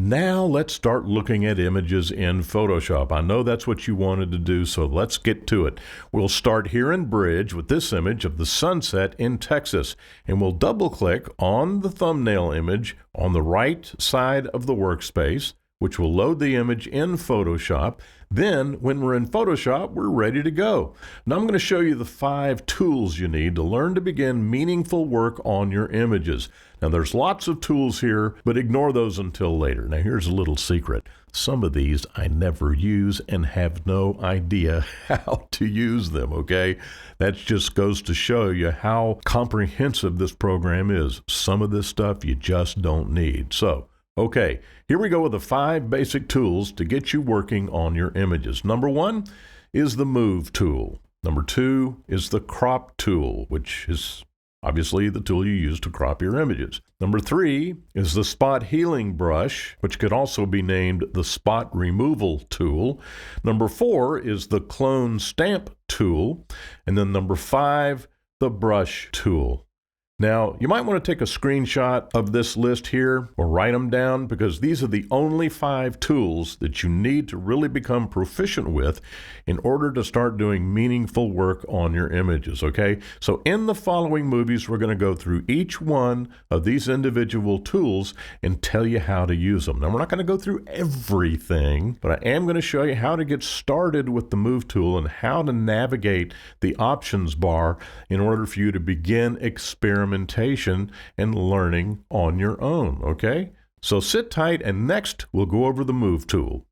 Now let's start looking at images in Photoshop. I know that's what you wanted to do, so let's get to it. We'll start here in Bridge with this image of the sunset in Texas, and we'll double-click on the thumbnail image on the right side of the workspace, which will load the image in Photoshop. Then, when we're in Photoshop, we're ready to go. Now I'm going to show you the 5 tools you need to learn to begin meaningful work on your images. Now there's lots of tools here, but ignore those until later. Now here's a little secret. Some of these I never use and have no idea how to use them, okay? That just goes to show you how comprehensive this program is. Some of this stuff you just don't need. So, okay, here we go with the 5 basic tools to get you working on your images. Number 1 is the Move tool. Number 2 is the Crop tool, which is obviously the tool you use to crop your images. Number 3 is the Spot Healing brush, which could also be named the Spot Removal tool. Number 4 is the Clone Stamp tool. And then number 5, the Brush tool. Now, you might want to take a screenshot of this list here or write them down, because these are the only 5 tools that you need to really become proficient with in order to start doing meaningful work on your images, okay? So in the following movies, we're going to go through each one of these individual tools and tell you how to use them. Now, we're not going to go through everything, but I am going to show you how to get started with the Move tool and how to navigate the options bar in order for you to begin experimentation and learning on your own, okay? So sit tight, and next we'll go over the Move tool.